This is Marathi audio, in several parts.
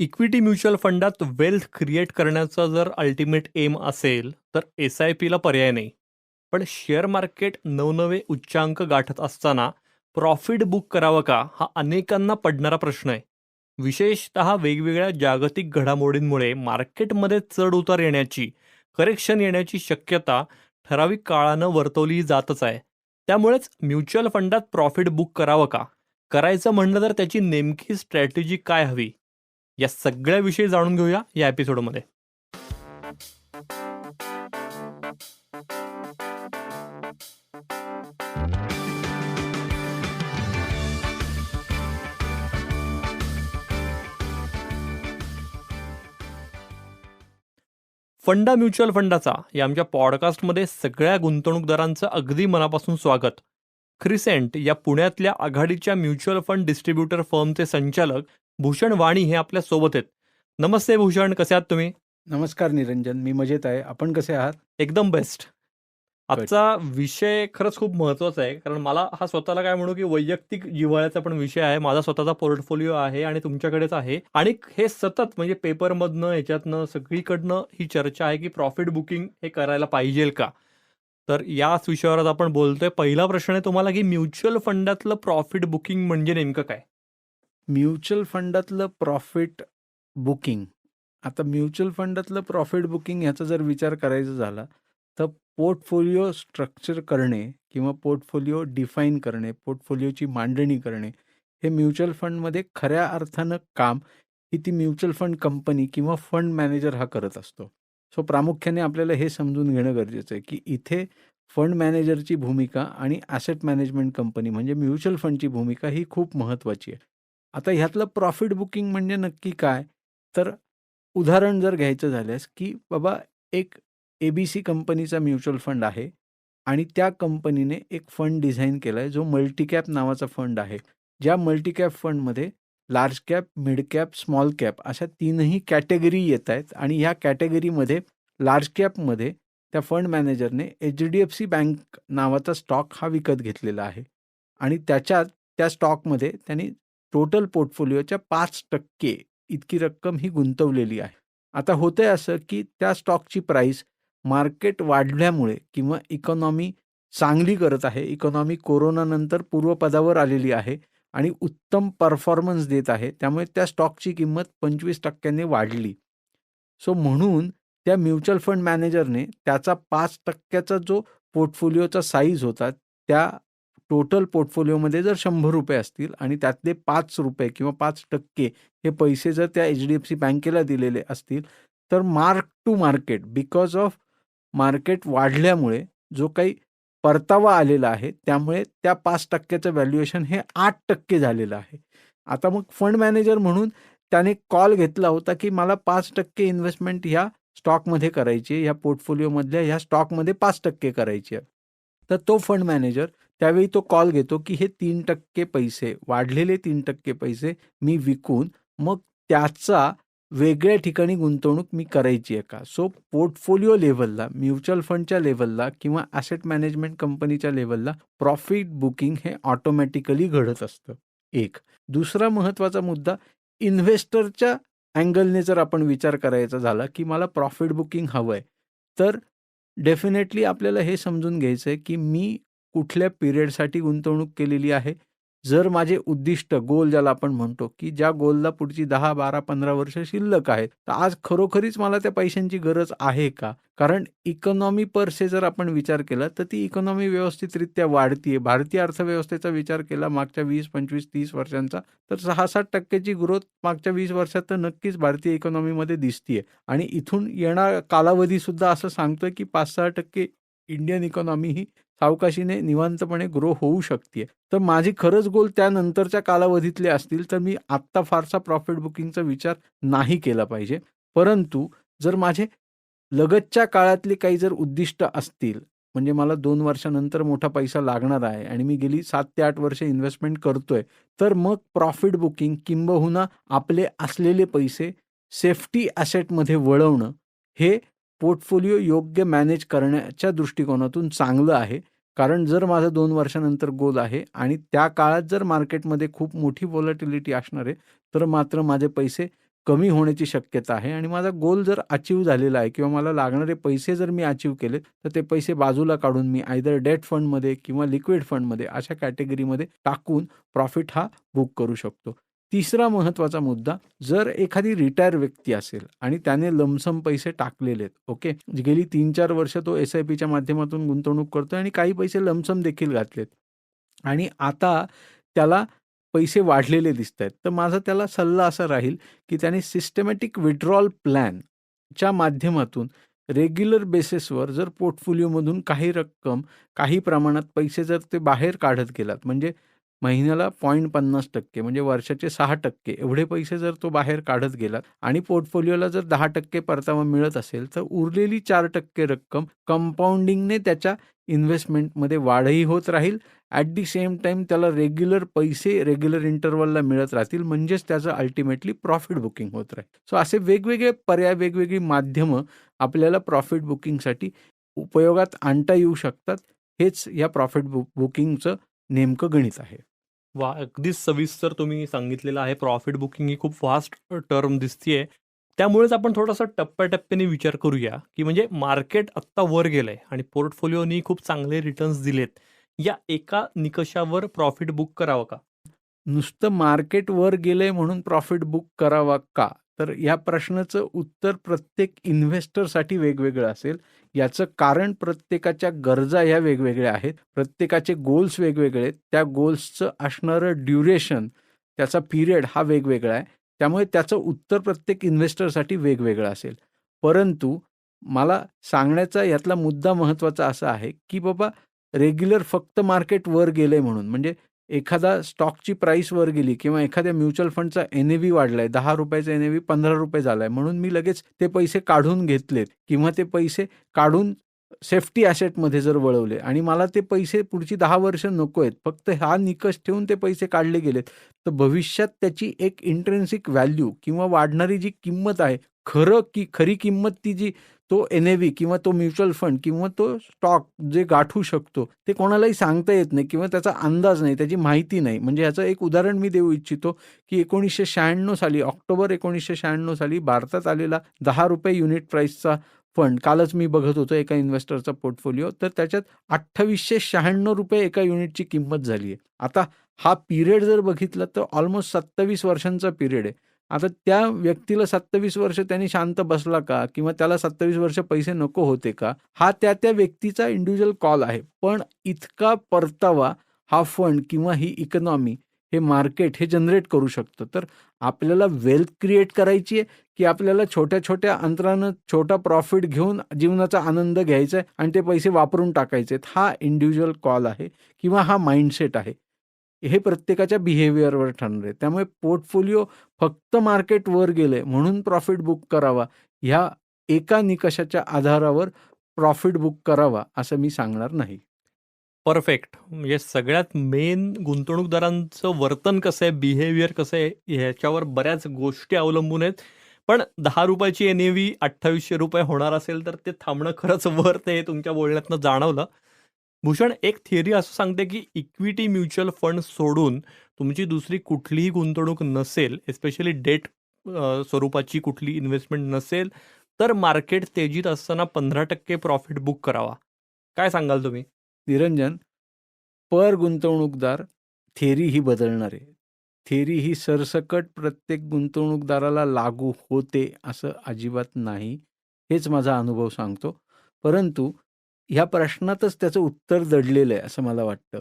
इक्विटी म्युच्युअल फंडात वेल्थ क्रिएट करण्याचा जर अल्टिमेट एम असेल तर SIPला पर्याय नाही. पण शेअर मार्केट नवनवे उच्चांक गाठत असताना प्रॉफिट बुक करावं का हा अनेकांना पडणारा प्रश्न आहे. विशेषतः वेगवेगळ्या जागतिक घडामोडींमुळे मार्केटमध्ये चढ उतार येण्याची, करेक्शन येण्याची शक्यता ठराविक काळानं वर्तवली जातच आहे. त्यामुळेच म्युच्युअल फंडात प्रॉफिट बुक करावं का? करायचं म्हणलं तर त्याची नेमकी स्ट्रॅटेजी काय हवी? या सगळ्याविषयी जाणून घेऊया या एपिसोडमध्ये. फंडा म्युच्युअल फंडाचा या आमच्या पॉडकास्टमध्ये सगळ्या गुंतवणूकदारांचं अगदी मनापासून स्वागत. क्रिसेंट या पुण्यातल्या आघाडीच्या म्युच्युअल फंड डिस्ट्रीब्युटर फर्मचे संचालक भूषण वाणी हे आपल्या सोबत आहेत. नमस्ते भूषण, कसे आहात तुम्ही? नमस्कार निरंजन, मी मजेत आहे. आपण कसे आहात? एकदम बेस्ट. Good. आजचा विषय खरंच खूप महत्त्वाचा आहे, कारण मला हा स्वतःला काय म्हणू की वैयक्तिक जिव्हाळ्याचा पण विषय आहे. माझा स्वतःचा पोर्टफोलिओ आहे आणि तुमच्याकडेच आहे, आणि हे सतत म्हणजे पेपरमधनं ह्याच्यातनं सगळीकडनं ही चर्चा आहे की प्रॉफिट बुकिंग हे करायला पाहिजे का. तर याच विषयावर आज आपण बोलतोय. पहिला प्रश्न आहे तुम्हाला की म्युच्युअल फंडातलं प्रॉफिट बुकिंग म्हणजे नेमकं काय? म्युच्युअल फंडातलं प्रॉफिट बुकिंग. आता म्युच्युअल फंडातलं प्रॉफिट बुकिंग ह्याचा जर विचार करायचा झाला तर पोर्टफोलिओ स्ट्रक्चर करणे किंवा पोर्टफोलिओ डिफाईन करणे, पोर्टफोलिओची मांडणी करणे हे म्युच्युअल फंडमध्ये खऱ्या अर्थानं काम ही ती म्युच्युअल फंड कंपनी किंवा फंड मॅनेजर हा करत असतो. सो प्रामुख्याने आपल्याला हे समजून घेणं गरजेचं आहे की इथे फंड मॅनेजरची भूमिका आणि ॲसेट मॅनेजमेंट कंपनी म्हणजे म्युच्युअल फंडची भूमिका ही खूप महत्त्वाची आहे. आता ह्यातलं प्रॉफिट बुकिंग म्हणजे नक्की काय? तर उदाहरण जर घ्यायचं झाल्यास की बाबा एक ABC कंपनीचा म्युच्युअल फंड आहे आणि त्या कंपनीने एक फंड डिझाईन केला आहे जो मल्टीकॅप नावाचा फंड आहे. ज्या मल्टीकॅप फंडमध्ये large cap, mid cap, small cap अशा तीनही कॅटेगरी येत आहेत आणि ह्या कॅटेगरीमध्ये लार्ज कॅपमध्ये त्या फंड मॅनेजरने HDFC बँक नावाचा स्टॉक हा विकत घेतलेला आहे आणि त्या स्टॉकमध्ये त्यांनी टोटल पोर्टफोलिओच्या 5% इतकी रक्कम ही गुंतवलेली आहे. आता होतंय असं की त्या स्टॉकची प्राईस मार्केट वाढल्यामुळे किंवा इकॉनॉमी चांगली करत आहे, इकॉनॉमी कोरोनानंतर पूर्वपदावर आलेली आहे आणि उत्तम परफॉर्मन्स देत आहे, त्यामुळे त्या स्टॉकची किंमत 25% वाढली. सो म्हणून त्या म्युच्युअल फंड मॅनेजरने त्याचा 5%चा जो पोर्टफोलिओचा साईज होता त्या टोटल पोर्टफोलिओमध्ये जर ₹100 असतील आणि त्यातले ₹5 किंवा 5% हे पैसे जर त्या HDFC बँकेला दिलेले असतील तर mark to market because of market वाढल्यामुळे जो काही परतावा आलेला आहे त्यामुळे त्या 5%चं व्हॅल्युएशन हे 8% झालेलं आहे. आता मग फंड मॅनेजर म्हणून त्याने कॉल घेतला होता की मला 5% इन्व्हेस्टमेंट ह्या स्टॉकमध्ये करायची आहे, ह्या पोर्टफोलिओमधल्या ह्या स्टॉकमध्ये 5% करायची आहे. तर तो फंड मॅनेजर त्यावेळी तो कॉल घेतो की हे 3% पैसे, वाढलेले 3% पैसे मी विकून मग त्याचा वेगळ्या ठिकाणी गुंतवणूक मी करायची आहे का? सो पोर्टफोलिओ लेव्हलला, म्युच्युअल फंडच्या लेव्हलला किंवा ॲसेट मॅनेजमेंट कंपनीच्या लेव्हलला प्रॉफिट बुकिंग हे ऑटोमॅटिकली घडत असतं. एक. दुसरा महत्त्वाचा मुद्दा, इन्व्हेस्टरच्या अँगलने जर आपण विचार करायचा झाला की मला प्रॉफिट बुकिंग हवं आहे, तर डेफिनेटली आपल्याला हे समजून घ्यायचं आहे की मी कुठल्या पिरियडसाठी गुंतवणूक केलेली आहे. जर माझे उद्दिष्ट, गोल ज्याला आपण म्हणतो की ज्या गोलला पुढची 10, 12, 15 वर्ष शिल्लक आहेत, तर आज खरोखरीच मला त्या पैशांची गरज आहे का? कारण इकॉनॉमी पर से जर आपण विचार केला तर ती इकॉनॉमी व्यवस्थितरित्या वाढतीये. भारतीय अर्थव्यवस्थेचा विचार केला मागच्या 20, 25, 30 वर्षांचा तर 6-7% ग्रोथ मागच्या 20 वर्षात तर नक्कीच भारतीय इकॉनॉमीमध्ये दिसतीये आणि इथून येणारा कालावधी सुद्धा असं सांगतोय की 5-6% इंडियन इकॉनॉमी ही सावकाशीने निवांतपणे ग्रो होऊ शकते. तर माझी खरंच गोल त्यानंतरच्या कालावधीतले असतील तर मी आत्ता फारसा प्रॉफिट बुकिंगचा विचार नाही केला पाहिजे. परंतु जर माझे लगतच्या काळातले काही जर उद्दिष्ट असतील, म्हणजे मला 2 वर्षानंतर मोठा पैसा लागणार आहे आणि मी गेली 7 ते 8 वर्ष इन्व्हेस्टमेंट करतोय, तर मग प्रॉफिट बुकिंग किंबहुना आपले असलेले पैसे सेफ्टी ॲसेटमध्ये वळवणं हे पोर्टफोलिओ योग्य मॅनेज करण्याच्या दृष्टिकोनातून चांगलं आहे. कारण जर माझं 2 वर्षानंतर गोल आहे आणि त्या काळात जर मार्केटमध्ये खूप मोठी व्हॉलॅटिलिटी असणार आहे, तर मात्र माझे पैसे कमी होण्याची शक्यता आहे आणि माझा गोल जर अचीव्ह झालेला आहे किंवा मला लागणारे पैसे जर मी अचीव्ह केले, तर ते पैसे बाजूला काढून मी आयदर डेट फंडमध्ये किंवा लिक्विड फंडमध्ये अशा कॅटेगरीमध्ये टाकून प्रॉफिट हा बुक करू शकतो. तिसरा महत्त्वाचा मुद्दा, जर एखादी रिटायर व्यक्ती असेल आणि त्याने लमसम पैसे टाकलेले आहेत, ओके. गेली 3-4 वर्ष तो SIPच्या माध्यमातून गुंतवणूक करतोय आणि काही पैसे लमसम देखील घातलेत आणि आता त्याला पैसे वाढलेले दिसतायत. तर माझा त्याला सल्ला असा राहील, की त्याने सिस्टमॅटिक विथड्रॉल प्लॅनच्या माध्यमातून रेग्युलर बेसिसवर जर पोर्टफोलिओमधून काही रक्कम, काही प्रमाणात पैसे जर ते बाहेर काढत गेलात, म्हणजे महिन्याला 0.50% म्हणजे वर्षाचे 6% एवढे पैसे जर तो बाहेर काढत गेलात आणि पोर्टफोलिओला जर 10% परतावा मिळत असेल, तर उरलेली 4% रक्कम कंपाऊंडिंगने त्याच्या इन्व्हेस्टमेंटमध्ये वाढही होत राहील. ॲट दी सेम टाईम त्याला रेग्युलर पैसे रेग्युलर इंटरवलला मिळत राहतील, म्हणजेच त्याचं अल्टिमेटली प्रॉफिट बुकिंग होत राहील. सो असे वेगवेगळे पर्याय, वेगवेगळी माध्यमं आपल्याला प्रॉफिट बुकिंगसाठी उपयोगात आणता येऊ शकतात. हेच या प्रॉफिट बुकिंगचं नेमकं गणित आहे. वा, अगदीच सविस्तर तुम्ही सांगितलेलं आहे. प्रॉफिट बुकिंग ही खूप फास्ट टर्म दिसतीये. त्यामुळेच आपण थोडासा टप्प्याटप्प्याने विचार करूया, की म्हणजे मार्केट आत्ता वर गेलंय आणि पोर्टफोलिओनी खूप चांगले रिटर्न्स दिलेत. या एका निकषावर प्रॉफिट बुक करावं का? नुसतं मार्केट वर गेलंय म्हणून प्रॉफिट बुक करावा का? तर या प्रश्नाचं उत्तर प्रत्येक इन्व्हेस्टरसाठी वेगवेगळं असेल. याचं कारण प्रत्येकाच्या गरजा ह्या वेगवेगळ्या आहेत. प्रत्येकाचे गोल्स वेगवेगळे आहेत. त्या गोल्सचं असणारं ड्युरेशन, त्याचा पिरियड हा वेगवेगळा आहे. त्यामुळे त्याचं उत्तर प्रत्येक इन्व्हेस्टरसाठी वेगवेगळं असेल. परंतु मला सांगण्याचा यातला मुद्दा महत्त्वाचा असा आहे, की बाबा रेग्युलर फक्त मार्केट वर गेलंय म्हणून, म्हणजे एखादा स्टॉकची प्राईस वर गेली किंवा एखाद्या म्युच्युअल फंडचा NAV वाढलाय, ₹10चा NAV ₹15 झालाय म्हणून मी लगेच ते पैसे काढून घेतलेत किंवा ते पैसे काढून सेफ्टी ॲसेटमध्ये जर वळवले आणि मला ते पैसे पुढची 10 वर्ष नको आहेत, फक्त हा निकष ठेवून ते पैसे काढले गेलेत, तर भविष्यात त्याची एक इंट्रिन्सिक व्हॅल्यू किंवा वाढणारी जी किंमत आहे, खरी किंमत ती जी तो NAV किंवा तो म्युच्युअल फंड किंवा तो स्टॉक जे गाठू शकतो, ते कोणालाही सांगता येत नाही किंवा त्याचा अंदाज नाही, त्याची माहिती नाही. म्हणजे ह्याचं एक उदाहरण मी देऊ इच्छितो, की 1996 साली, ऑक्टोबर 1996 साली भारतात आलेला ₹10 युनिट प्राईसचा फंड, कालच मी बघत होतो एका इन्व्हेस्टरचा पोर्टफोलिओ, तर त्याच्यात ₹2896 एका युनिटची किंमत झाली आहे. आता हा पिरियड जर बघितला तर ऑलमोस्ट 27 वर्षांचा पिरियड आहे. आता त्या व्यक्तीला 27 वर्ष त्यांनी शांत बसला का? किंवा त्याला 27 वर्ष पैसे नको होते का? हा त्या व्यक्तीचा इंडिव्हिज्युअल कॉल आहे. पण इतका परतावा हा फंड किंवा ही इकॉनॉमी, हे मार्केट हे जनरेट करू शकतं. तर आपल्याला वेल्थ क्रिएट करायची आहे, की आपल्याला छोट्या-छोट्या अंतरानं छोटा प्रॉफिट घेऊन जीवनाचा आनंद घ्यायचा आहे आणि ते पैसे वापरून टाकायचे आहेत. हा इंडिव्हिज्युअल कॉल आहे किंवा हा माइंडसेट आहे. हे प्रत्येकाच्या बिहेवियरवर ठरणार आहे. त्यामुळे पोर्टफोलिओ फक्त मार्केट वर गेलंय म्हणून प्रॉफिट बुक करावा, ह्या एका निकषाच्या आधारावर प्रॉफिट बुक करावा असं मी सांगणार नाही. परफेक्ट. म्हणजे सगळ्यात मेन गुंतवणूकदारांचं वर्तन कसं आहे, बिहेवियर कसं आहे, ह्याच्यावर बऱ्याच गोष्टी अवलंबून आहेत. पण ₹10ची NAV ₹2800 होणार असेल तर ते थांबणं खरंच वर्थ आहे, हे तुमच्या बोलण्यातनं जाणवलं. भूषण, एक थिअरी असं सांगते की इक्विटी म्युच्युअल फंड सोडून तुमची दुसरी कुठलीही गुंतवणूक नसेल, एस्पेशली डेट स्वरूपाची कुठली इन्व्हेस्टमेंट नसेल, तर मार्केट तेजीत असताना 15% प्रॉफिट बुक करावा. काय सांगाल तुम्ही? निरंजन, पर गुंतवणूकदार थेरी ही बदलणार आहे. थेरी ही सरसकट प्रत्येक गुंतवणूकदाराला लागू होते असं अजिबात नाही. हेच माझा अनुभव सांगतो. परंतु ह्या प्रश्नातच त्याचं उत्तर दडलेलं आहे असं मला वाटतं.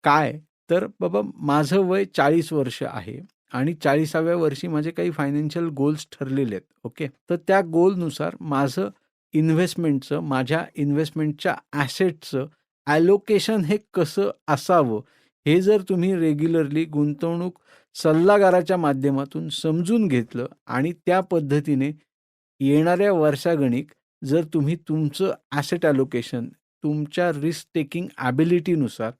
काय? तर बाबा माझं वय 40 वर्ष आहे आणि 40व्या वर्षी माझे काही फायनान्शियल गोल्स ठरलेले आहेत. ओके. तर त्या गोलनुसार माझं इन्व्हेस्टमेंटचं, माझ्या इन्व्हेस्टमेंटच्या ॲसेटचं ॲलोकेशन हे कसं असावं, हे जर तुम्ही रेग्युलरली गुंतवणूक सल्लागाराच्या माध्यमातून समजून घेतलं आणि त्या पद्धतीने येणाऱ्या वर्षागणिक जर तुम्ही तुमचं ॲसेट ॲलोकेशन तुमच्या रिस्क टेकिंग ॲबिलिटीनुसार,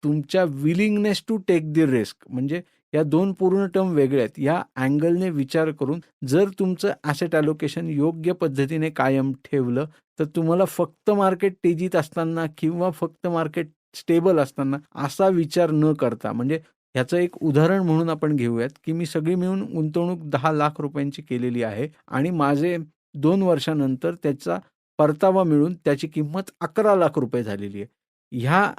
तुमच्या willingness to take the risk, म्हणजे या 2 पूर्ण टर्म वेगळ्या आहेत, या अँगलने विचार करून जर तुमचं ॲसेट ॲलोकेशन योग्य पद्धतीने कायम ठेवलं, तर तुम्हाला फक्त मार्केट तेजीत असताना किंवा फक्त मार्केट स्टेबल असताना असा विचार न करता, म्हणजे ह्याचं एक उदाहरण म्हणून आपण घेऊयात, की मी सगळी मिळून गुंतवणूक 10 लाख रुपयांची केलेली आहे आणि माझे 2 वर्षानंतर त्याचा परतावा मिळून त्याची किंमत 11 लाख रुपये झालेली आहे. ह्या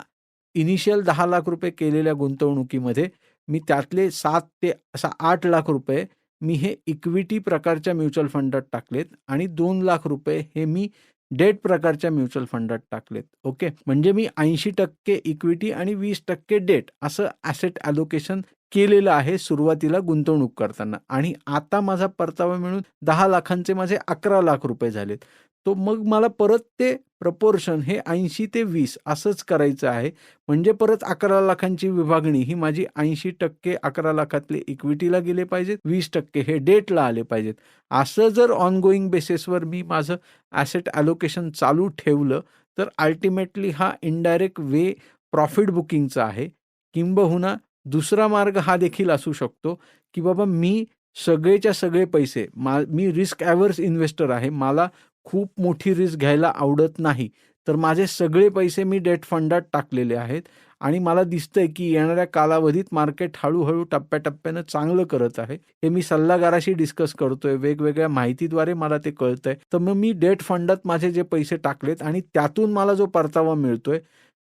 इनिशियल 10 लाख रुपये केलेल्या गुंतवणुकीमध्ये मी त्यातले 7 ते 8 लाख रुपये मी हे इक्विटी प्रकारच्या म्युच्युअल फंडात टाकलेत आणि 2 लाख रुपये हे मी डेट प्रकारच्या म्युच्युअल फंडात टाकलेत. ओके. म्हणजे मी 80% इक्विटी आणि 20% डेट असं ॲसेट ॲलोकेशन केलेलं आहे सुरुवातीला गुंतवणूक करताना आणि आता माझा परतावा मिळून 10 लाखांचे माझे 11 लाख रुपये झालेत. तो मग मला परत ते प्रपोर्शन हे 80 ते 20 असंच करायचं आहे. म्हणजे परत 11 लाखांची विभागणी ही माझी 80% 11 लाखातले इक्विटीला गेले पाहिजेत, 20% हे डेटला आले पाहिजेत. असं जर ऑनगोईंग बेसिसवर मी माझं ॲसेट ॲलोकेशन चालू ठेवलं, तर अल्टिमेटली हा इनडायरेक्ट वे प्रॉफिट बुकिंगचा आहे. किंबहुना दुसरा मार्ग हा देखील असू शकतो, की बाबा मी सगळेच्या सगळे पैसे मी रिस्क ॲव्हर्स इन्व्हेस्टर आहे. मला खूप मोठी रिस्क घ्यायला आवडत नाही. तर माझे सगळे पैसे मी डेट फंडात टाकलेले आहेत आणि मला दिसतंय की येणाऱ्या कालावधीत मार्केट हळू-हळू टप्प्याटप्प्यानं चांगलं करत आहे. हे मी सल्लागाराशी डिस्कस करतोय. वेगवेगळ्या माहितीद्वारे मला ते कळतंय. तर मग मी डेट फंडात माझे जे पैसे टाकलेत आणि त्यातून मला जो परतावा मिळतोय,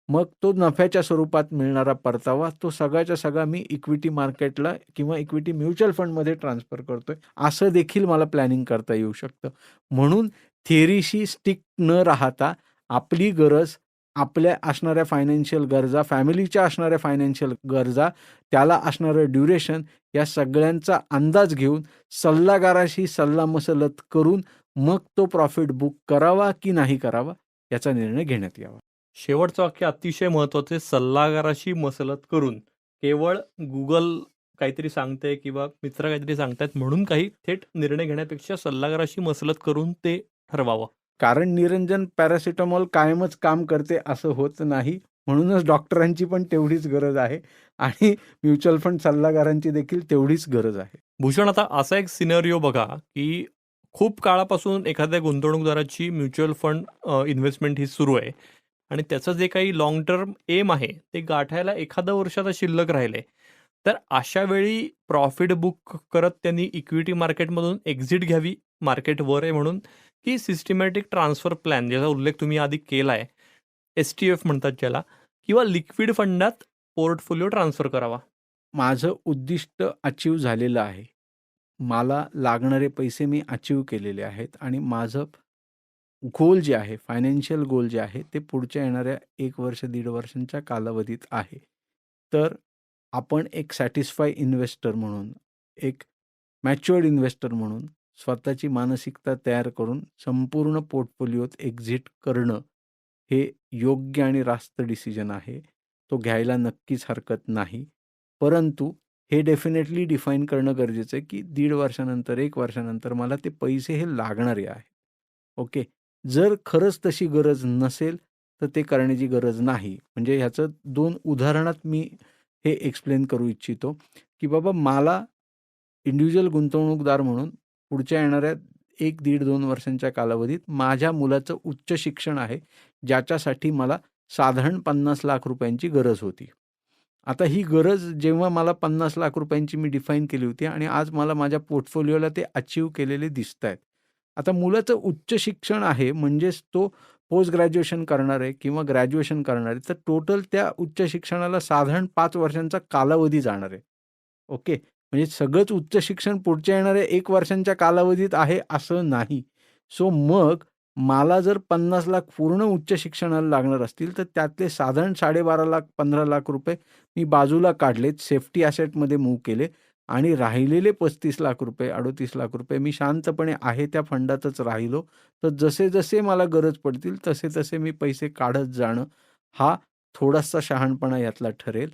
मग तो नफ्याच्या स्वरूपात मिळणारा परतावा तो सगळ्याच्या सगळा मी इक्विटी मार्केटला किंवा इक्विटी म्युच्युअल फंडमध्ये ट्रान्सफर करतोय. असं देखील मला प्लॅनिंग करता येऊ शकतं. म्हणून थिअरीशी स्टिक न राहता आपली गरज, आपल्या असणाऱ्या फायनान्शियल गरजा, फॅमिलीच्या असणाऱ्या फायनान्शियल गरजा, त्याला असणारं ड्युरेशन या सगळ्यांचा अंदाज घेऊन सल्लागाराशी सल्लामसलत करून मग तो प्रॉफिट बुक करावा की नाही करावा याचा निर्णय घेण्यात यावा. शेवटचं वाक्य अतिशय महत्त्वाचं आहे. सल्लागाराशी मसलत करून. केवळ Google काहीतरी सांगतंय किंवा मित्र काहीतरी सांगतायत म्हणून काही थेट निर्णय घेण्यापेक्षा सल्लागाराशी मसलत करून ते ठरवावं. कारण निरंजन पॅरासिटामॉल कायमच काम करते असं होत नाही. म्हणूनच डॉक्टरांची पण तेवढीच गरज आहे आणि म्युच्युअल फंड सल्लागारांची देखील तेवढीच गरज आहे. भूषण, आता असा एक सिनेरिओ बघा, की खूप काळापासून एखाद्या गुंतवणूकदाराची म्युच्युअल फंड इन्व्हेस्टमेंट ही सुरू आहे आणि त्याचं जे काही लाँग टर्म एम आहे ते गाठायला एखादं वर्ष आता शिल्लक राहिले. तर अशा वेळी प्रॉफिट बुक करत त्यांनी इक्विटी मार्केटमधून एक्झिट घ्यावी, मार्केट वर आहे म्हणून, की सिस्टमॅटिक ट्रान्सफर प्लॅन ज्याचा उल्लेख तुम्ही आधी केला आहे, STF म्हणतात ज्याला, किंवा लिक्विड फंडात पोर्टफोलिओ ट्रान्सफर करावा? माझं उद्दिष्ट अचीव झालेलं आहे. मला लागणारे पैसे मी अचीव केलेले आहेत आणि माझं गोल जे आहे, फायनान्शियल गोल जे आहे ते पुढच्या येणाऱ्या 1 वर्ष, 1.5 वर्षांच्या कालावधीत आहे. तर आपण एक सॅटिस्फाय इन्व्हेस्टर म्हणून, एक मॅच्युअर्ड इन्व्हेस्टर म्हणून स्वतःची मानसिकता तयार करून संपूर्ण पोर्टफोलिओत एक्झिट करणं हे योग्य आणि रास्त डिसिजन आहे. तो घ्यायला नक्कीच हरकत नाही. परंतु हे डेफिनेटली डिफाईन करणं गरजेचं आहे, की 1.5 वर्षानंतर, 1 वर्षानंतर मला ते पैसे हे लागणारे आहेत. ओके. जर खरंच तशी गरज नसेल, तर ते करण्याची गरज नाही. म्हणजे ह्याचं 2 उदाहरणात मी हे एक्सप्लेन करू इच्छितो, की बाबा मला इंडिव्हिज्युअल गुंतवणूकदार म्हणून पुढच्या येणाऱ्या 1, 1.5, 2 वर्षांच्या कालावधीत माझ्या मुलाचं उच्च शिक्षण आहे, ज्याच्यासाठी मला साधारण 50 लाख रुपयांची गरज होती. आता ही गरज जेव्हा मला 50 लाख रुपयांची मी डिफाईन केली होती आणि आज मला माझ्या पोर्टफोलिओला ते अचीव केलेले दिसतायत. आता मुलाचं उच्च शिक्षण आहे म्हणजेच तो पोस्ट ग्रॅज्युएशन करणार आहे किंवा ग्रॅज्युएशन करणार आहे, तर टोटल त्या उच्च शिक्षणाला साधारण 5 वर्षांचा कालावधी जाणार आहे. ओके. म्हणजे सगळंच उच्च शिक्षण पुढच्या येणाऱ्या 1 वर्षांच्या कालावधीत आहे असं नाही. सो मग मला जर 50 लाख पूर्ण उच्च शिक्षणाला लागणार असतील, तर त्यातले साधारण 12.5 लाख, 15 लाख रुपये मी बाजूला काढलेत, सेफ्टी ॲसेटमध्ये मूव्ह केले आणि राहिलेले 35 लाख रुपये, 38 लाख रुपये मी शांतपणे आहे त्या फंडातच राहिलो. तर जसे-जसे मला गरज पडतील, तसे-तसे मी पैसे काढत जाणं, हा थोडासा शहाणपणा यातला ठरेल.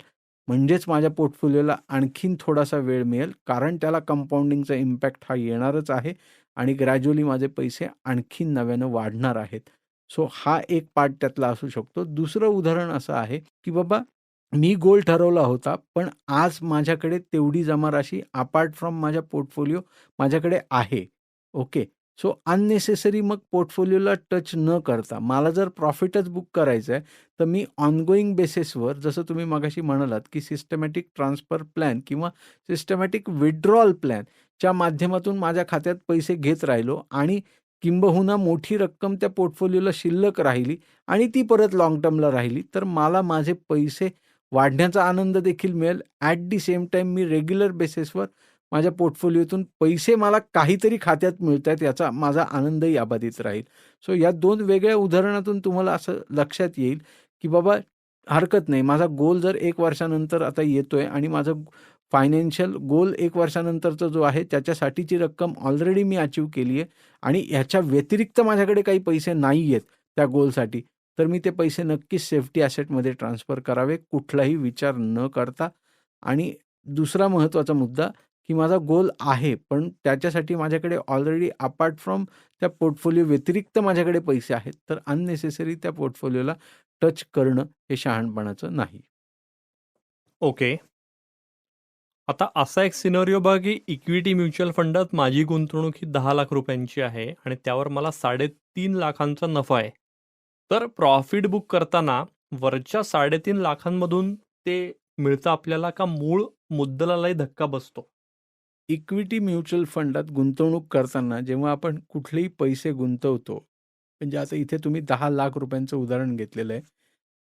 म्हणजेच माझ्या पोर्टफोलिओला आणखीन थोडासा वेळ मिळेल, कारण त्याला कंपाऊंडिंगचा इम्पॅक्ट हा येणारच आहे आणि ग्रॅज्युअली माझे पैसे आणखीन नव्यानं वाढणार आहेत. सो हा एक पार्ट त्यातला असू शकतो. दुसरं उदाहरण असं आहे, की बाबा मी गोल ठरवला होता, पण आज माझ्याकडे तेवढी जमाराशी अपार्ट फ्रॉम माझ्या पोर्टफोलिओ माझ्याकडे आहे. ओके. सो अननेसेसरी मग पोर्टफोलिओला टच न करता मला जर प्रॉफिटच बुक करायचं आहे, तर मी ऑनगोईंग बेसिसवर जसं तुम्ही मगाशी म्हणालात, की सिस्टमॅटिक ट्रान्सफर प्लॅन किंवा सिस्टमॅटिक विथड्रॉल प्लॅनच्या माध्यमातून माझ्या खात्यात पैसे घेत राहिलो आणि किंबहुना मोठी रक्कम त्या पोर्टफोलिओला शिल्लक राहिली आणि ती परत लाँग टर्मला राहिली, तर मला माझे पैसे वाढण्याचा आनंद देखील मिळेल. At the same time me regular बेसिसवर माझ्या पोर्टफोलिओतून पैसे मला काहीतरी खात्यात मिळतायत याचा माझा आनंदही अबाधित राहील. सो या 2 वेगळ्या उदाहरणातून तुम्हाला असं लक्षात येईल, की बाबा हरकत नाही. माझा गोल जर 1 वर्षानंतर आता येतोय आणि माझं फायनान्शियल गोल 1 वर्षानंतरचा जो आहे त्याच्यासाठीची रक्कम ऑलरेडी मी अचीव्ह केली आहे आणि ह्याच्या व्यतिरिक्त माझ्याकडे काही पैसे नाही आहेत त्या गोलसाठी, तर मी ते पैसे नक्कीच सेफ्टी ॲसेटमध्ये ट्रान्सफर करावे कुठलाही विचार न करता. आणि दुसरा महत्त्वाचा मुद्दा, की माझा गोल आहे, पण त्याच्यासाठी माझ्याकडे ऑलरेडी अपार्ट फ्रॉम त्या पोर्टफोलिओ व्यतिरिक्त माझ्याकडे पैसे आहेत, तर अननेसेसरी त्या पोर्टफोलिओला टच करणं हे शहाणपणाचं नाही. ओके. आता असा एक सिनारिओ बघा, की इक्विटी म्युच्युअल फंडात माझी गुंतवणूक ही 10 लाख रुपयांची आहे आणि त्यावर मला 3.5 लाखांचा नफा आहे. तर प्रॉफिट बुक करताना वरच्या 3.5 लाखांमधून ते मिळतं आपल्याला, का मूळ मुद्दलालाही धक्का बसतो? इक्विटी म्युच्युअल फंडात गुंतवणूक करताना जेव्हा आपण कुठलेही पैसे गुंतवतो, म्हणजे आता इथे तुम्ही 10 लाख रुपयांचं उदाहरण घेतलेलं आहे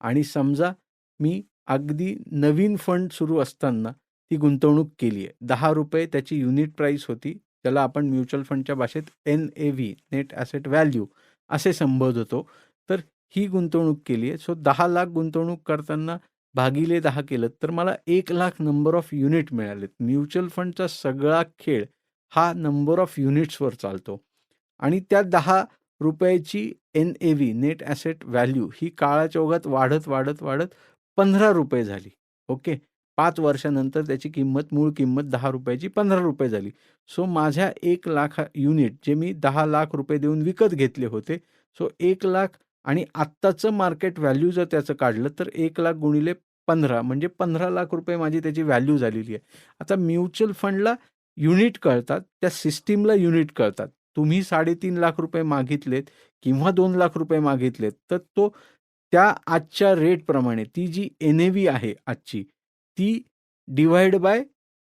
आणि समजा मी अगदी नवीन फंड सुरू असताना ती गुंतवणूक केली आहे. ₹10 त्याची युनिट प्राईस होती. त्याला आपण म्युच्युअल फंडच्या भाषेत NAV नेट ॲसेट व्हॅल्यू असे संबोधतो. तर ही गुंतवणूक केली आहे. सो 10 लाख गुंतवणूक करताना भागिले 10 केलं तर मला 1 लाख नंबर ऑफ युनिट मिळालेत. म्युच्युअल फंडचा सगळा खेळ हा नंबर ऑफ युनिट्सवर चालतो आणि त्या ₹10ची NAV नेट ॲसेट व्हॅल्यू ही काळाच्या ओघात वाढत, वाढत, वाढत ₹15 झाली. ओके. 5 वर्षानंतर त्याची किंमत, मूळ किंमत ₹10ची ₹15 झाली. सो माझ्या 1 लाख युनिट जे मी ₹10 लाख देऊन विकत घेतले होते. सो 1 लाख आणि आत्ताचं मार्केट व्हॅल्यू जर त्याचं काढलं तर 1 लाख गुणिले 15 म्हणजे ₹15 लाख माझी त्याची व्हॅल्यू झालेली आहे. आता म्युच्युअल फंडला युनिट कळतात, त्या सिस्टीमला युनिट कळतात. तुम्ही ₹3.5 लाख मागितलेत किंवा ₹2 लाख मागितलेत, तर तो त्या आजच्या रेटप्रमाणे ती जी NAV आहे आजची, ती डिव्हाइड बाय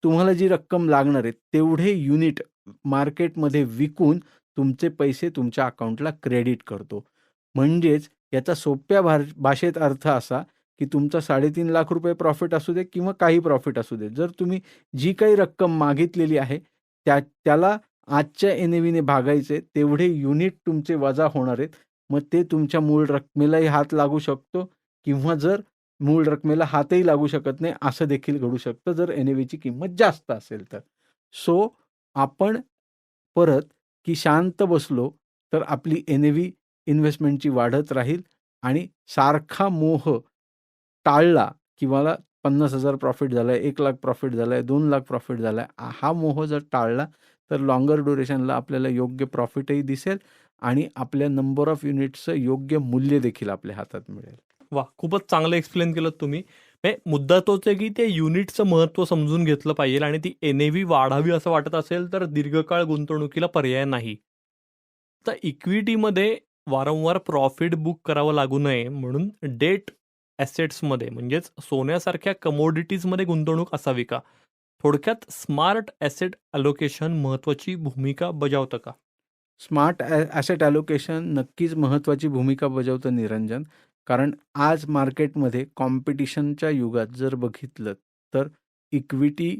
तुम्हाला जी रक्कम लागणार आहे, तेवढे युनिट मार्केटमध्ये विकून तुमचे पैसे तुमच्या अकाउंटला क्रेडिट करतो. म्हणजेच याचा सोप्या भाषेत अर्थ असा, की तुमचा ₹3.5 लाख प्रॉफिट असू दे किंवा काही प्रॉफिट असू दे. जर तुम्ही जी काही रक्कम मागितलेली आहे, त्याला आजच्या NAVने भागायचे, तेवढे युनिट तुमचे वजा होणार आहेत. मग ते तुमच्या मूळ रकमेलाही हात लागू शकतो किंवा जर मूळ रकमेला हातही लागू शकत नाही, असं देखील घडू शकतं जर NAVची किंमत जास्त असेल तर. सो आपण परत की शांत बसलो, तर आपली NAV इन्व्हेस्टमेंटची वाढत राहील आणि सारखा मोह टाळला, की मला 50,000 प्रॉफिट झालाय, 1,00,000 प्रॉफिट झालाय, 2,00,000 प्रॉफिट झालाय. हा मोह जर टाळला, तर लॉंगर ड्युरेशनला आपल्याला योग्य प्रॉफिटही दिसेल आणि आपल्या नंबर ऑफ युनिट्सचं योग्य मूल्य देखील आपल्या हातात मिळेल. वा, खूपच चांगलं एक्सप्लेन केलं तुम्ही. मुद्दा तोच आहे, की ते युनिटचं महत्त्व समजून घेतलं पाहिजे आणि ती NAV वाढावी असं वाटत असेल तर दीर्घकाळ गुंतवणुकीला पर्याय नाही. तर इक्विटीमध्ये वारंवार प्रॉफिट बुक करावं लागू नये म्हणून डेट ॲसेट्समध्ये म्हणजेच सोन्यासारख्या कमोडिटीजमध्ये गुंतवणूक असावी का? थोडक्यात स्मार्ट ॲसेट अलोकेशन महत्त्वाची भूमिका बजावतं का? स्मार्ट ॲसेट ॲलोकेशन नक्कीच महत्त्वाची भूमिका बजावतं निरंजन. कारण आज मार्केटमध्ये कॉम्पिटिशनच्या युगात जर बघितलं, तर इक्विटी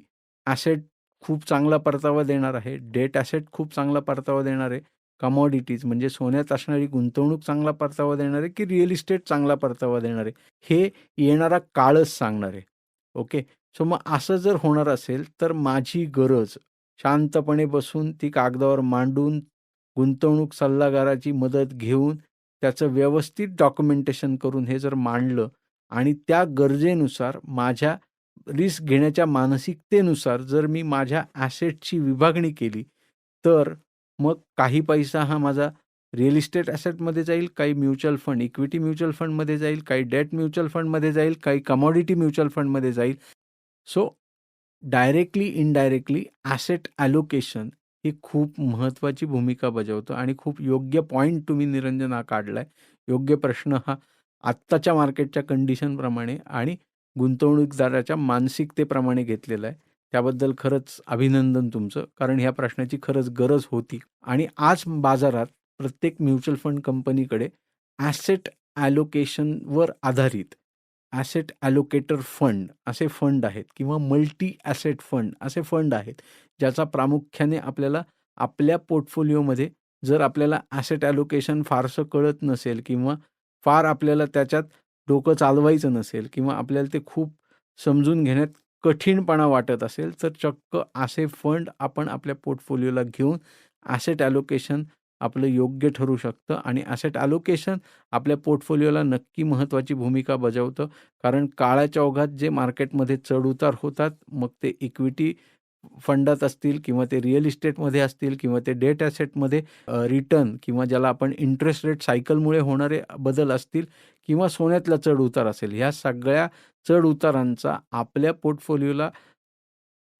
ॲसेट खूप चांगला परतावा देणार आहे. डेट ॲसेट खूप चांगला परतावा देणार आहे. कमॉडिटीज म्हणजे सोन्यात असणारी गुंतवणूक चांगला परतावा देणार आहे, की रिअल इस्टेट चांगला परतावा देणार आहे, हे येणारा काळच सांगणार आहे. ओके. सो मग असं जर होणार असेल, तर माझी गरज शांतपणे बसून ती कागदावर मांडून गुंतवणूक सल्लागाराची मदत घेऊन त्याचं व्यवस्थित डॉक्युमेंटेशन करून हे जर मांडलं आणि त्या गरजेनुसार माझ्या रिस्क घेण्याच्या मानसिकतेनुसार जर मी माझ्या ॲसेटची विभागणी केली, तर मग काही पैसा हा माझा रिअल इस्टेट ॲसेटमध्ये जाईल, काही म्युच्युअल फंड, इक्विटी म्युच्युअल फंडमध्ये जाईल, काही डेट म्युच्युअल फंडमध्ये जाईल, काही कमॉडिटी म्युच्युअल फंडमध्ये जाईल. So directly, indirectly asset allocation ही खूप महत्त्वाची भूमिका बजावतं आणि खूप योग्य पॉइंट तुम्ही निरंजन हा काढलाय. योग्य प्रश्न हा आत्ताच्या मार्केटच्या कंडिशनप्रमाणे आणि गुंतवणूकदाराच्या मानसिकतेप्रमाणे घेतलेला आहे. त्याबद्दल खरंच अभिनंदन तुमचं. कारण ह्या प्रश्नाची खरंच गरज होती आणि आज बाजारात प्रत्येक म्युच्युअल फंड कंपनीकडे ॲसेट ॲलोकेशनवर आधारित ॲसेट ॲलोकेटर फंड असे फंड आहेत किंवा मल्टी ॲसेट फंड असे फंड आहेत. ज्याचा प्रामुख्याने आपल्याला आपल्या पोर्टफोलिओमध्ये जर आपल्याला ॲसेट ॲलोकेशन फारसं कळत नसेल किंवा फार आपल्याला त्याच्यात डोकं चालवायचं नसेल किंवा आपल्याला ते खूप समजून घेण्यात कठीणपणा वाटत असेल, तर चक्क असे फंड आपण आपल्या पोर्टफोलिओला घेऊन ॲसेट ॲलोकेशन आपलं योग्य ठरू शकतं आणि ॲसेट ॲलोकेशन आपल्या पोर्टफोलिओला नक्की महत्त्वाची भूमिका बजावतं. कारण काळाच्या ओघात जे मार्केटमध्ये चढ-उतार होतात, मग ते इक्विटी फंडात असतील किंवा ते रिअल इस्टेटमध्ये असतील किंवा ते डेट ॲसेटमध्ये रिटर्न किंवा ज्याला आपण इंटरेस्ट रेट सायकलमुळे होणारे बदल असतील किंवा सोन्यातला चढ-उतार असेल. ह्या सगळ्या चढ-उतारांचा आपल्या पोर्टफोलिओला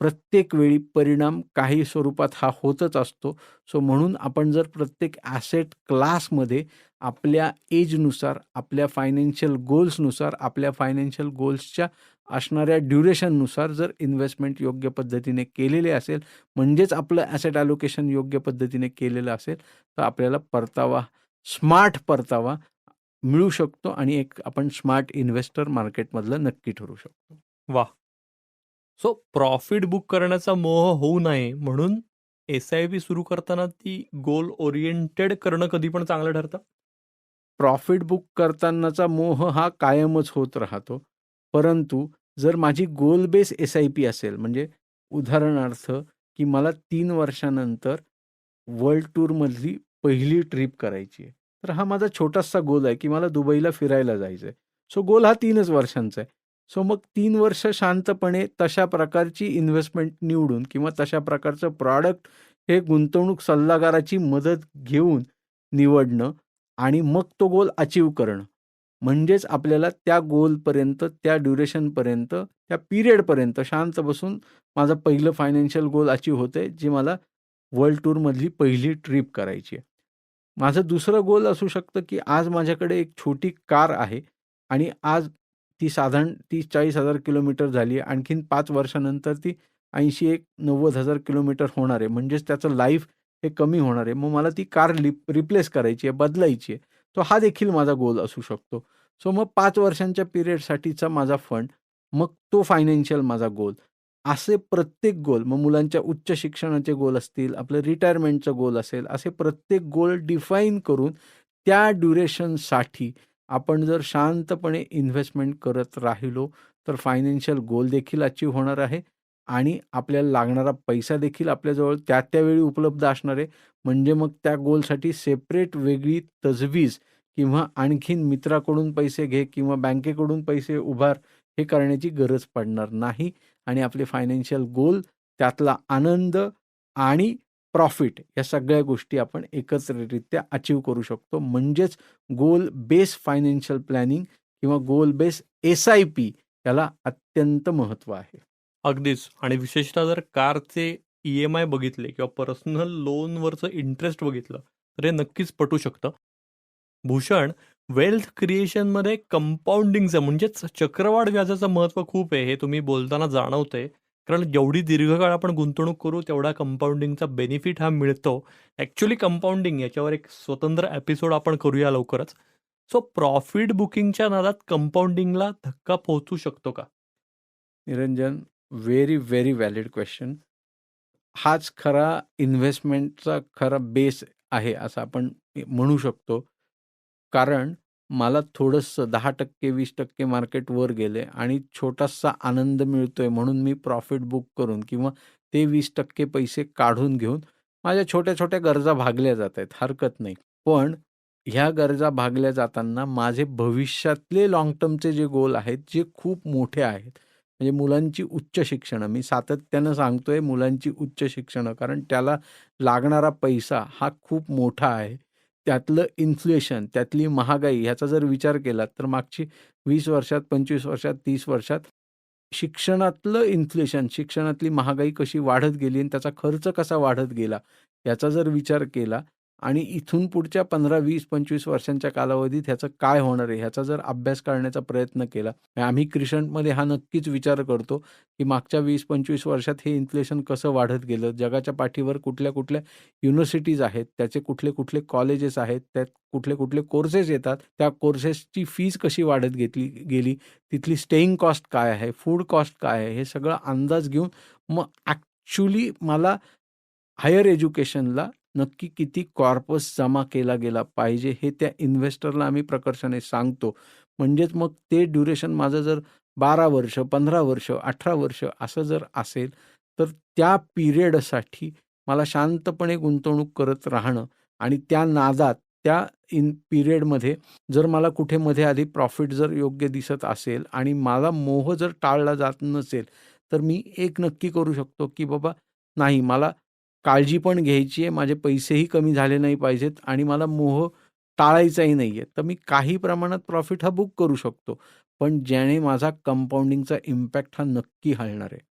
प्रत्येक वेळी परिणाम काही स्वरूपात हा होतच असतो. सो म्हणून आपण जर प्रत्येक ॲसेट क्लासमध्ये आपल्या एजनुसार, आपल्या फायनान्शियल गोल्सनुसार, आपल्या फायनान्शियल गोल्सच्या असणाऱ्या ड्युरेशननुसार जर इन्व्हेस्टमेंट योग्य पद्धतीने केलेले असेल, म्हणजेच आपलं ॲसेट ॲलोकेशन योग्य पद्धतीने केलेलं असेल, तर आपल्याला परतावा, स्मार्ट परतावा मिळू शकतो आणि एक आपण स्मार्ट इन्व्हेस्टर मार्केटमधलं नक्की ठरू शकतो. वाह! सो प्रॉफिट बुक करण्याचा मोह होऊ नये म्हणून एस-आय-पी सुरू करताना ती गोल ओरिएंटेड करणं कधी पण चांगलं ठरतं? प्रॉफिट बुक करतानाचा मोह हा कायमच होत राहतो. परंतु जर माझी गोल बेस एस-आय-पी असेल, म्हणजे उदाहरणार्थ की मला 3 वर्षानंतर वर्ल्ड टूरमधली पहिली ट्रिप करायची आहे. तर हा माझा छोटासा गोल आहे की मला दुबईला फिरायला जायचं आहे. सो गोल हा 3च वर्षांचा आहे. सो मग 3 वर्ष शांतपणे तशा प्रकारची इन्व्हेस्टमेंट निवडून किंवा तशा प्रकारचं प्रॉडक्ट हे गुंतवणूक सल्लागाराची मदत घेऊन निवडणं आणि मग तो गोल अचीव्ह करणं. म्हणजेच आपल्याला त्या गोलपर्यंत, त्या ड्युरेशनपर्यंत, त्या पिरियडपर्यंत शांत बसून माझं पहिलं फायनान्शियल गोल अचीव्ह होतंय, जे मला वर्ल्ड टूरमधली पहिली ट्रिप करायची आहे. माझं दुसरं गोल असू शकतं, की आज माझ्याकडे एक छोटी कार आहे आणि आज ती साधारण 30,000-40,000 किलोमीटर झाली आहे. आणखीन 5 वर्षानंतर ती 80,000-90,000 किलोमीटर होणार आहे. म्हणजेच त्याचं लाईफ हे कमी होणार आहे. मग मला ती कार रिप्लेस करायची आहे, बदलायची आहे. तो हा देखील माझा गोल असू शकतो. सो मग 5 वर्षांच्या पिरियडसाठीचा माझा फंड, मग तो फायनान्शियल माझा गोल. असे प्रत्येक गोल, मग मुलांच्या उच्च शिक्षणाचे गोल असतील, आपलं रिटायरमेंटचं गोल असेल, असे प्रत्येक गोल डिफाईन करून त्या ड्युरेशनसाठी आपण जर शांतपणे इन्व्हेस्टमेंट करत राहिलो, तर फायनान्शियल गोल देखील अचीव्ह होणार आहे आणि आपल्याला लागणारा पैसा देखील आपल्याजवळ त्या वेळी उपलब्ध असणार आहे. म्हणजे मग त्या गोलसाठी सेपरेट वेगळी तजवीज किंवा आणखीन मित्राकडून पैसे घे किंवा बँकेकडून पैसे उभार हे करण्याची गरज पडणार नाही आणि आपले फायनान्शियल गोल, त्यातला आनंद आणि प्रॉफिट या सगळ्या गोष्टी आपण एकत्रितरित्या अचीव्ह करू शकतो. म्हणजेच गोल बेस फायनान्शियल प्लॅनिंग किंवा गोल बेस एस-आय-पी याला अत्यंत महत्त्व आहे. अगदीच. आणि विशेषतः जर कारचे ई-एम-आय बघितले किंवा पर्सनल लोनवरचं इंटरेस्ट बघितलं, तर हे नक्कीच पटू शकतं. भूषण, वेल्थ क्रिएशनमध्ये कंपाउंडिंगचं म्हणजेच चक्रवाढ व्याजाचं महत्त्व खूप आहे, हे तुम्ही बोलताना जाणवतंय. कारण जेवढी दीर्घकाळ आपण गुंतवणूक करू, तेवढा कंपाउंडिंगचा बेनिफिट हा मिळतो. ॲक्चुअली कंपाउंडिंग याच्यावर एक स्वतंत्र एपिसोड आपण करूया लवकरच. सो प्रॉफिट बुकिंगच्या नादात कंपाउंडिंगला धक्का पोहोचू शकतो का? Niranjan, very, very valid question. हाच खरा इन्व्हेस्टमेंटचा खरा बेस आहे असं आपण म्हणू शकतो. कारण मला थोडंसं 10% 20% मार्केट वर गेले आणि छोटासा आनंद मिळतोय म्हणून मी प्रॉफिट बुक करून किंवा ते 20% पैसे काढून घेऊन माझ्या छोट्या-छोट्या गरजा भागल्या जात आहेत, हरकत नाही. पण ह्या गरजा भागल्या जाताना माझे भविष्यातले लाँग टर्मचे जे गोल आहेत, जे खूप मोठे आहेत. म्हणजे मुलांची उच्च शिक्षणं, मी सातत्यानं सांगतोय मुलांची उच्च शिक्षणं, कारण त्याला लागणारा पैसा हा खूप मोठा आहे. त्यातलं इन्फ्लेशन, त्यातली महागाई ह्याचा जर विचार केला तर मागची 20 वर्षात, 25 वर्षात, 30 वर्षात शिक्षणातलं इन्फ्लेशन, शिक्षणातली महागाई कशी वाढत गेली आणि त्याचा खर्च कसा वाढत गेला, याचा जर विचार केला आणि इथून पुढच्या 15, 20, 25 वर्षांच्या कालावधीत ह्याचं काय होणार आहे, ह्याचा जर अभ्यास करण्याचा प्रयत्न केला. आम्ही क्रिशंटमध्ये हा नक्कीच विचार करतो, की मागच्या 20-25 वर्षात हे इन्फ्लेशन कसं वाढत गेलं, जगाच्या पाठीवर कुठल्या-कुठल्या युनिव्हर्सिटीज आहेत, त्याचे कुठले-कुठले कॉलेजेस आहेत, त्यात कुठले-कुठले कोर्सेस येतात, त्या कोर्सेसची फीज कशी वाढत गेली, तिथली स्टेइंग कॉस्ट काय आहे, फूड कॉस्ट काय आहे, हे सगळं अंदाज घेऊन मग ॲक्चुअली मला हायर एज्युकेशनला नक्की किती कॉर्पस जमा केला गेला पाहिजे, हे त्या इन्व्हेस्टरला आम्ही प्रकर्षाने सांगतो. म्हणजेच मग ते ड्युरेशन माझं जर 12 वर्ष, 15 वर्ष, 18 वर्ष असं जर असेल, तर त्या पिरियडसाठी मला शांतपणे गुंतवणूक करत राहणं आणि त्या नादात त्या पिरियडमध्ये जर मला कुठे मध्ये आधी प्रॉफिट जर योग्य दिसत असेल आणि मला मोह जर टाळला जात नसेल, तर मी एक नक्की करू शकतो, की बाबा नाही, मला काळजी पण घ्यायची आहे, माझे पैसेही कमी झाले नाही पाहिजेत आणि मला मोह टाळायचाही नाही आहे. तर मी काही प्रमाणात प्रॉफिट हा बुक करू शकतो. पण ज्याने माझा कंपाउंडिंगचा इम्पॅक्ट हा नक्की हलणार आहे.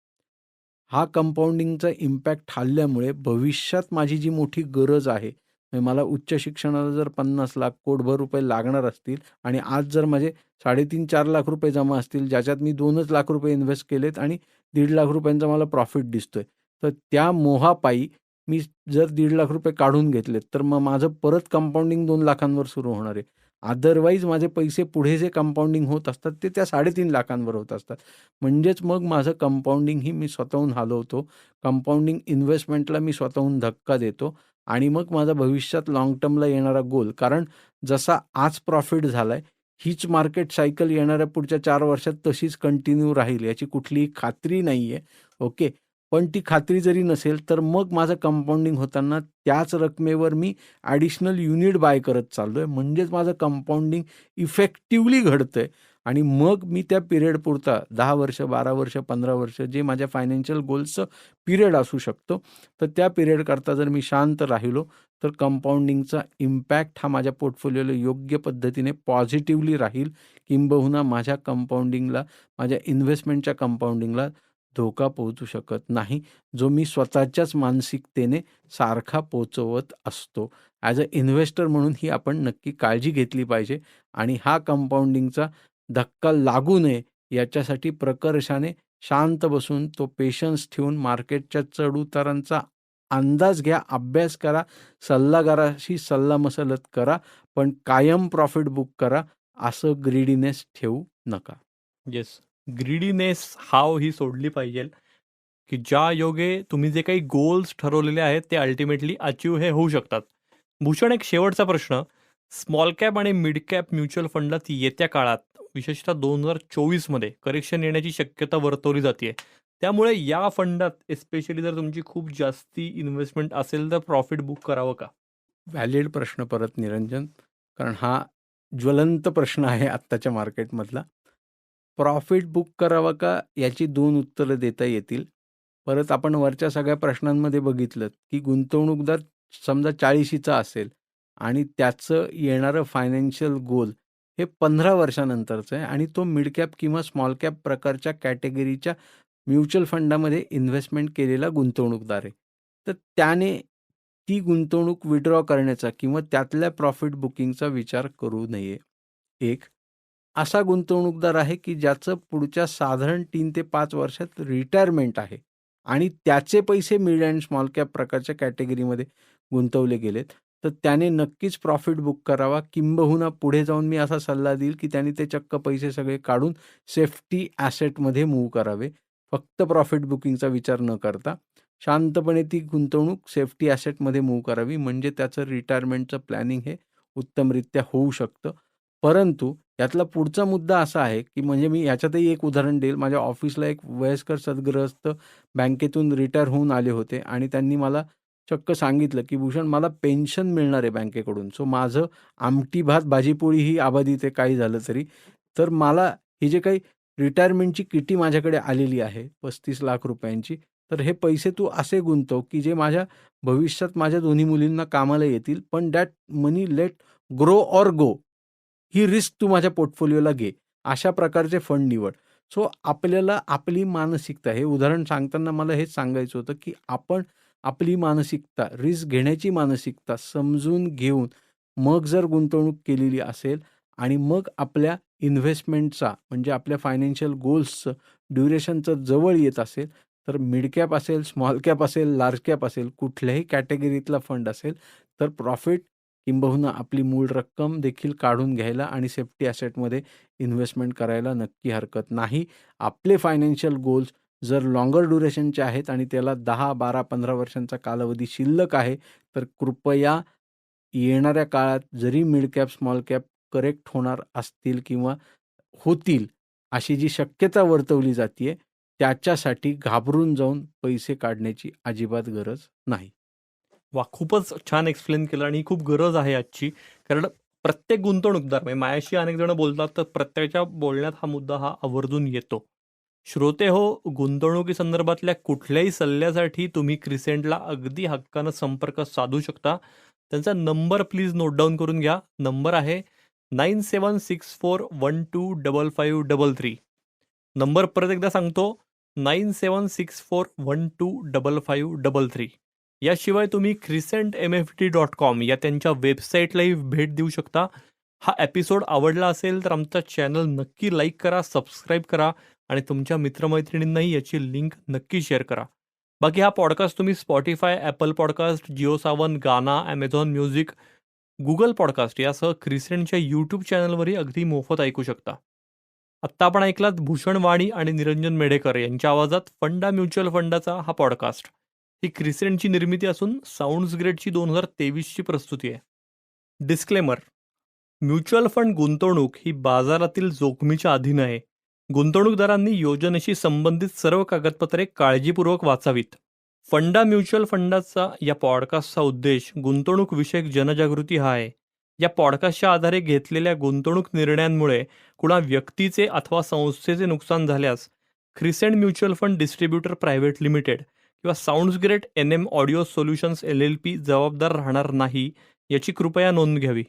हा कंपाउंडिंगचा इम्पॅक्ट हलल्यामुळे भविष्यात माझी जी मोठी गरज आहे, म्हणजे मला उच्च शिक्षणाला जर 50 लाख, कोटभर रुपये लागणार असतील आणि आज जर माझे 3.5-4 लाख रुपये जमा असतील, ज्याच्यात मी 2च लाख रुपये इन्व्हेस्ट केलेत आणि 1.5 लाख रुपयांचा मला प्रॉफिट दिसतोय. तर त्या मोहापायी मी जर 1.5 लाख रुपये काढून घेतलेत, तर मग माझं परत कंपाउंडिंग 2 लाखांवर सुरू होणार आहे. अदरवाईज माझे पैसे पुढे जे कंपाउंडिंग होत असतात, ते त्या 3.5 लाखांवर होत असतात. म्हणजेच मग माझं कंपाउंडिंग ही मी स्वतःहून हलवतो. कंपाउंडिंग इन्व्हेस्टमेंटला मी स्वतःहून धक्का देतो आणि मग माझा भविष्यात लाँग टर्मला येणारा गोल, कारण जसा आज प्रॉफिट झालाय, हीच मार्केट सायकल येणाऱ्या पुढच्या 4 वर्षात तशीच कंटिन्यू राहील याची कुठलीही खात्री नाहीये. ओके. पण ती खात्री जरी नसेल, तर मग माझं कंपाउंडिंग होताना त्याच रकमेवर मी ॲडिशनल युनिट बाय करत चाललोय. म्हणजेच माझं कंपाउंडिंग इफेक्टिव्हली घडतंय आणि मग मी त्या पिरियड पुरता 10 वर्ष, 12 वर्ष, 15 वर्ष जे माझ्या फायनान्शियल गोल्सचं पिरियड असू शकतो, तर त्या पिरियडकरता जर मी शांत राहिलो, तर कंपाउंडिंगचा इम्पॅक्ट हा माझ्या पोर्टफोलिओला योग्य पद्धतीने पॉझिटिव्हली राहील. किंबहुना माझ्या कंपाउंडिंगला, माझ्या इन्व्हेस्टमेंटच्या कंपाउंडिंगला धोका पोहोचू शकत नाही, जो मी स्वतःच्याच मानसिकतेने सारखा पोहोचवत असतो. ॲज अ इन्व्हेस्टर म्हणून ही आपण नक्की काळजी घेतली पाहिजे आणि हा कंपाउंडिंगचा धक्का लागू नये याच्यासाठी प्रकर्षाने शांत बसून तो पेशन्स ठेवून मार्केटच्या चढ-उतारांचा अंदाज घ्या, अभ्यास करा, सल्लागाराशी सल्लामसलत करा, पण कायम प्रॉफिट बुक करा. असं ग्रीडीनेस ठेवू नका. येस. ग्रीडीनेस हाव ही सोडली पाहिजे, की ज्या योगे तुम्ही जे काही गोल्स ठरवलेले आहेत ते अल्टिमेटली अचीव हे होऊ शकतात. भूषण, एक शेवटचा प्रश्न. स्मॉल कॅप आणि मिड कॅप म्युच्युअल फंडात येत्या काळात, विशेषतः 2024 मध्ये करेक्शन येण्याची शक्यता वर्तवली जाते. त्यामुळे या फंडात एस्पेशली जर तुमची खूप जास्ती इन्व्हेस्टमेंट असेल तर प्रॉफिट बुक करावं का? व्हॅलिड प्रश्न परत निरंजन, कारण हा ज्वलंत प्रश्न आहे आत्ताच्या मार्केटमधला. प्रॉफिट बुक करावा का याची 2 उत्तरं देता येतील. परत आपण वरच्या सगळ्या प्रश्नांमध्ये बघितलं, की गुंतवणूकदार समजा 40शीचा असेल आणि त्याचं येणारं फायनान्शियल गोल हे 15 वर्षानंतरचं आहे आणि तो मिड कॅप किंवा स्मॉल कॅप प्रकारच्या कॅटेगरीच्या म्युच्युअल फंडामध्ये इन्व्हेस्टमेंट केलेला गुंतवणूकदार आहे. तर त्याने ती गुंतवणूक विड्रॉ करण्याचा किंवा त्यातल्या प्रॉफिट बुकिंगचा विचार करू नये. एक असा गुंतवणूकदार आहे, की ज्याचं पुढच्या साधारण 3 ते 5 वर्षात रिटायरमेंट आहे आणि त्याचे पैसे मिड अँड स्मॉल कॅप प्रकारच्या कॅटेगरीमध्ये गुंतवले गेलेत. तर त्याने नक्कीच प्रॉफिट बुक करावा. किंबहुना पुढे जाऊन मी असा सल्ला देईल, की त्याने ते चक्क पैसे सगळे काढून सेफ्टी ॲसेटमध्ये मूव्ह करावे. फक्त प्रॉफिट बुकिंगचा विचार न करता शांतपणे ती गुंतवणूक सेफ्टी ॲसेटमध्ये मूव्ह करावी. म्हणजे त्याचं रिटायरमेंटचं प्लॅनिंग हे उत्तमरित्या होऊ शकतं. परंतु यातला पुढचा मुद्दा असा आहे, की म्हणजे मी याच्यातही एक उदाहरण देईल. माझ्या ऑफिसला एक वयस्कर सद्गृहस्थ बँकेतून रिटायर होऊन आले होते आणि त्यांनी मला चक्क सांगितलं, की भूषण, मला पेन्शन मिळणार आहे बँकेकडून. सो माझं आमटी, भात, भाजीपोळी ही अबाधित आहे काही झालं तरी. तर मला ही जे काही रिटायरमेंटची किटी माझ्याकडे आलेली आहे 35 लाख रुपयांची, तर हे पैसे तू असे गुंतव, की जे माझ्या भविष्यात माझ्या दोन्ही मुलींना कामाला येतील. पण that money let grow or go, ही रिस्क तू माझ्या पोर्टफोलिओला घे. अशा प्रकारचे फंड निवड. सो आपल्याला आपली मानसिकता, हे उदाहरण सांगताना मला हेच सांगायचं होतं, की आपण आपली मानसिकता, रिस्क घेण्याची मानसिकता समजून घेऊन मग जर गुंतवणूक केलेली असेल आणि मग आपल्या इन्व्हेस्टमेंटचा म्हणजे आपल्या फायनान्शियल गोल्सचं ड्युरेशनचं जवळ येत असेल, तर मिड कॅप असेल, स्मॉल कॅप असेल, लार्ज कॅप असेल, कुठल्याही कॅटेगरीतला फंड असेल, तर प्रॉफिट किंबहुना आपली मूळ रक्कम देखील काढून घ्यायला आणि सेफ्टी ॲसेटमध्ये इन्व्हेस्टमेंट करायला नक्की हरकत नाही. आपले फायनान्शियल गोल्स जर लॉंगर ड्युरेशनचे आहेत आणि त्याला 10, 12, 15 वर्षांचा कालावधी शिल्लक आहे, तर कृपया येणाऱ्या काळात जरी mid cap, small cap correct होणार असतील किंवा होतील, अशी जी शक्यता वर्तवली जातीये, त्याच्यासाठी घाबरून जाऊन पैसे काढण्याची अजिबात गरज नाही. वा, खूपच छान एक्सप्लेन केलं आणि ही खूप गरज आहे आजची. कारण प्रत्येक गुंतवणूकदार म्हणजे माझ्याशी अनेक जण बोलतात, तर प्रत्येकाच्या बोलण्यात हा मुद्दा हा आवर्जून येतो. श्रोते हो, गुंतवणुकी संदर्भातल्या कुठल्याही सल्ल्यासाठी तुम्ही क्रिसेंटला अगदी हक्कानं संपर्क साधू शकता. त्यांचा नंबर प्लीज नोट डाऊन करून घ्या. नंबर आहे 9764125533. नंबर परत एकदा सांगतो, 9764125533. याशिवाय तुम्ही crescentmft.com या त्यांच्या वेबसाईटलाही भेट देऊ शकता. हा एपिसोड आवडला असेल तर आमचा चॅनल नक्की लाईक करा, सबस्क्राईब करा आणि तुमच्या मित्रमैत्रिणींनाही याची लिंक नक्की शेअर करा. बाकी हा पॉडकास्ट तुम्ही Spotify, Apple podcast, Jio Saavn, गाना, ॲमेझॉन म्युझिक, गुगल पॉडकास्ट यासह क्रिसेंटच्या यूट्यूब चॅनलवरही अगदी मोफत ऐकू शकता. आत्ता आपण ऐकलात भूषण वाणी आणि निरंजन मेढेकर यांच्या आवाजात फंडा म्युच्युअल फंडाचा हा पॉडकास्ट. ही क्रिसेंटची निर्मिती असून साऊंड्स ग्रेडची 2023ची प्रस्तुती आहे. डिस्क्लेमर: म्युच्युअल फंड गुंतवणूक ही बाजारातील जोखमीच्या अधीन आहे. गुंतवणूकदारांनी योजनेशी संबंधित सर्व कागदपत्रे काळजीपूर्वक वाचावीत. फंडा म्युच्युअल फंडाचा या पॉडकास्टचा उद्देश गुंतवणूक विषयक जनजागृती हा आहे. या पॉडकास्टच्या आधारे घेतलेल्या गुंतवणूक निर्णयांमुळे कुणा व्यक्तीचे अथवा संस्थेचे नुकसान झाल्यास crescent mutual fund distributor private limited किंवा sounds great NM audio solutions LLP जबाबदार राहणार नाही, याची कृपया नोंद घ्यावी.